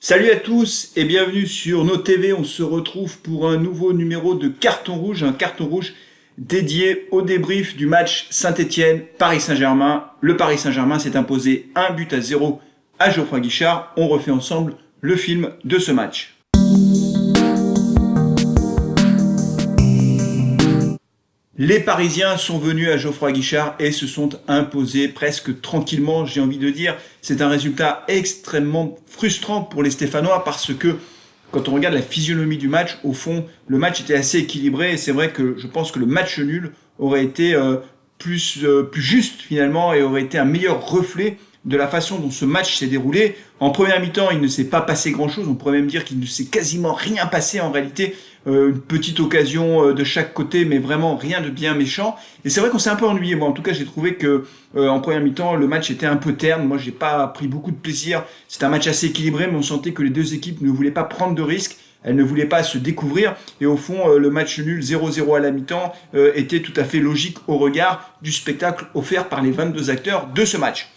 Salut à tous et bienvenue sur nos TV. On se retrouve pour un nouveau numéro de Carton Rouge, un carton rouge dédié au débrief du match Saint-Étienne-Paris Saint-Germain. Le Paris Saint-Germain s'est imposé 1-0 à Geoffroy Guichard. On refait ensemble le film de ce match. Les Parisiens sont venus à Geoffroy Guichard et se sont imposés presque tranquillement, j'ai envie de dire. C'est un résultat extrêmement frustrant pour les Stéphanois parce que quand on regarde la physionomie du match, au fond, le match était assez équilibré et c'est vrai que je pense que le match nul aurait été plus juste finalement et aurait été un meilleur reflet de la façon dont ce match s'est déroulé. En première mi-temps, il ne s'est pas passé grand-chose. On pourrait même dire qu'il ne s'est quasiment rien passé en réalité. Une petite occasion de chaque côté, mais vraiment rien de bien méchant. Et c'est vrai qu'on s'est un peu ennuyé. Moi, en tout cas, j'ai trouvé que en première mi-temps, le match était un peu terne. Moi, j'ai pas pris beaucoup de plaisir. C'était un match assez équilibré, mais on sentait que les deux équipes ne voulaient pas prendre de risques. Elles ne voulaient pas se découvrir. Et au fond, le match nul 0-0 à la mi-temps était tout à fait logique au regard du spectacle offert par les 22 acteurs de ce match.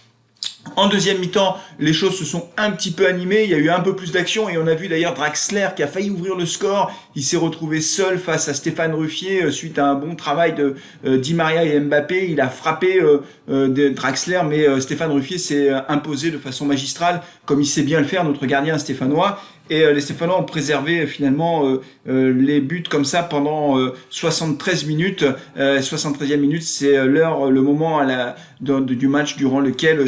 En deuxième mi-temps, les choses se sont un petit peu animées, il y a eu un peu plus d'action et on a vu d'ailleurs Draxler qui a failli ouvrir le score. Il s'est retrouvé seul face à Stéphane Ruffier suite à un bon travail de Di Maria et Mbappé. Il a frappé Draxler, mais Stéphane Ruffier s'est imposé de façon magistrale, comme il sait bien le faire, notre gardien stéphanois. Et les Stéphanois ont préservé finalement les buts comme ça pendant 73 minutes. 73e minute, c'est l'heure, le moment du match durant lequel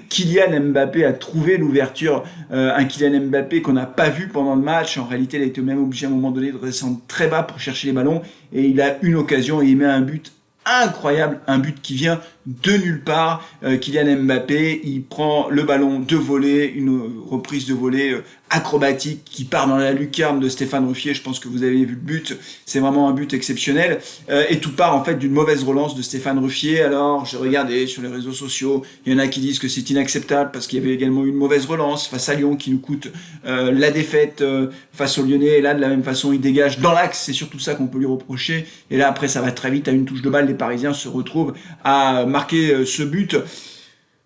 Kylian Mbappé a trouvé l'ouverture. Un Kylian Mbappé qu'on n'a pas vu pendant le match. En réalité, il a été même obligé à un moment donné de descendre très bas pour chercher les ballons. Et il a une occasion et il met un but incroyable, un but qui vient de nulle part. Kylian Mbappé, il prend le ballon de volée, une reprise de volée acrobatique qui part dans la lucarne de Stéphane Ruffier. Je pense que vous avez vu le but, c'est vraiment un but exceptionnel. Et tout part en fait d'une mauvaise relance de Stéphane Ruffier. Alors, j'ai regardé sur les réseaux sociaux, il y en a qui disent que c'est inacceptable parce qu'il y avait également eu une mauvaise relance face à Lyon qui nous coûte la défaite face aux Lyonnais. Et là, de la même façon, il dégage dans l'axe. C'est surtout ça qu'on peut lui reprocher. Et là, après, ça va très vite à une touche de balle. Les Parisiens se retrouvent à marquer ce but.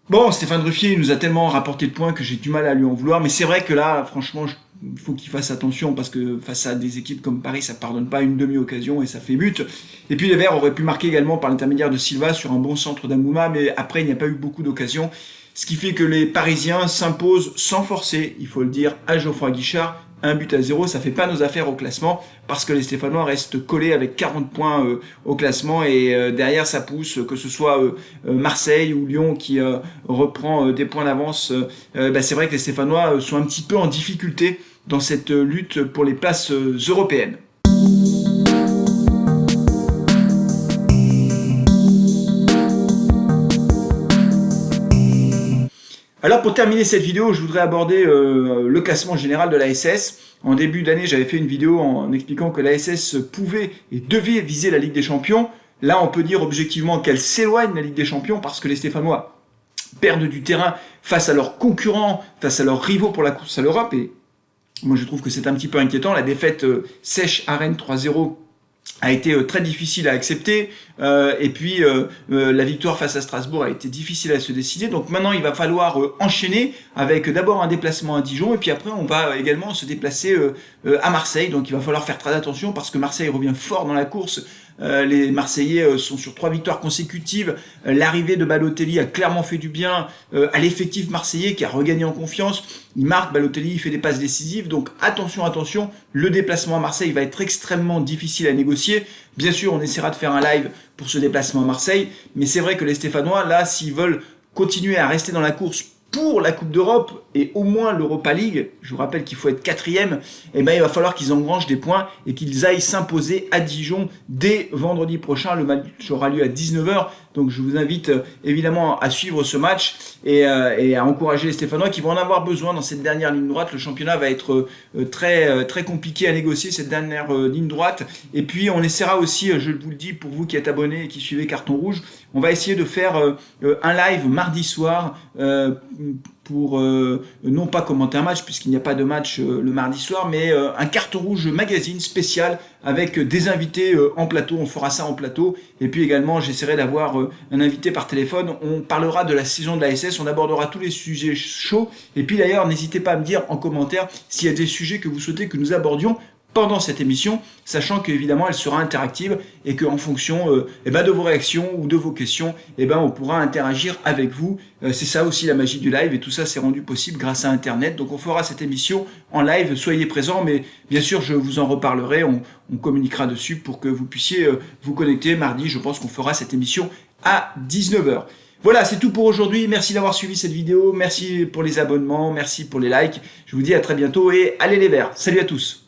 Bon, Stéphane Ruffier, il nous a tellement rapporté de points que j'ai du mal à lui en vouloir. Mais c'est vrai que là, franchement, il faut qu'il fasse attention parce que face à des équipes comme Paris, ça pardonne pas une demi-occasion et ça fait but. Et puis les Verts auraient pu marquer également par l'intermédiaire de Silva sur un bon centre d'Amouma, mais après, il n'y a pas eu beaucoup d'occasions. Ce qui fait que les Parisiens s'imposent sans forcer, il faut le dire, à Geoffroy Guichard. 1-0, ça fait pas nos affaires au classement parce que les Stéphanois restent collés avec 40 points au classement et derrière ça pousse, que ce soit Marseille ou Lyon qui reprend des points d'avance. C'est vrai que les Stéphanois sont un petit peu en difficulté dans cette lutte pour les places européennes. Alors pour terminer cette vidéo, je voudrais aborder le classement général de l'ASS. En début d'année, j'avais fait une vidéo en expliquant que l'ASS pouvait et devait viser la Ligue des Champions. Là, on peut dire objectivement qu'elle s'éloigne de la Ligue des Champions parce que les Stéphanois perdent du terrain face à leurs concurrents, face à leurs rivaux pour la course à l'Europe. Et moi, je trouve que c'est un petit peu inquiétant. La défaite sèche à Rennes 3-0 a été très difficile à accepter et puis la victoire face à Strasbourg a été difficile à se décider. Donc maintenant il va falloir enchaîner avec d'abord un déplacement à Dijon et puis après on va également se déplacer à Marseille. Donc il va falloir faire très attention parce que Marseille revient fort dans la course. Les Marseillais sont sur 3 victoires consécutives. L'arrivée de Balotelli a clairement fait du bien à l'effectif marseillais qui a regagné en confiance. Il marque, Balotelli, il fait des passes décisives. Donc attention, attention, le déplacement à Marseille va être extrêmement difficile à négocier. Bien sûr, on essaiera de faire un live pour ce déplacement à Marseille. Mais c'est vrai que les Stéphanois, là, s'ils veulent continuer à rester dans la course pour la Coupe d'Europe et au moins l'Europa League, je vous rappelle qu'il faut être 4e, eh ben, il va falloir qu'ils engrangent des points et qu'ils aillent s'imposer à Dijon dès vendredi prochain. Le match aura lieu à 19h, donc je vous invite évidemment à suivre ce match et à encourager les Stéphanois qui vont en avoir besoin dans cette dernière ligne droite. Le championnat va être très compliqué à négocier, cette dernière ligne droite. Et puis on essaiera aussi, je vous le dis pour vous qui êtes abonnés et qui suivez Carton Rouge, on va essayer de faire un live mardi soir pour non pas commenter un match puisqu'il n'y a pas de match le mardi soir, mais un carton rouge magazine spécial avec des invités en plateau. On fera ça en plateau, et puis également j'essaierai d'avoir un invité par téléphone. On parlera de la saison de la SS, on abordera tous les sujets chauds, et puis d'ailleurs n'hésitez pas à me dire en commentaire s'il y a des sujets que vous souhaitez que nous abordions pendant cette émission, sachant qu'évidemment elle sera interactive et qu'en fonction de vos réactions ou de vos questions, on pourra interagir avec vous. C'est ça aussi la magie du live, et tout ça c'est rendu possible grâce à Internet. Donc on fera cette émission en live, soyez présents, mais bien sûr je vous en reparlerai, on communiquera dessus pour que vous puissiez vous connecter. Mardi, je pense qu'on fera cette émission à 19 h. Voilà, c'est tout pour aujourd'hui. Merci d'avoir suivi cette vidéo, merci pour les abonnements, merci pour les likes. Je vous dis à très bientôt et allez les Verts. Salut à tous.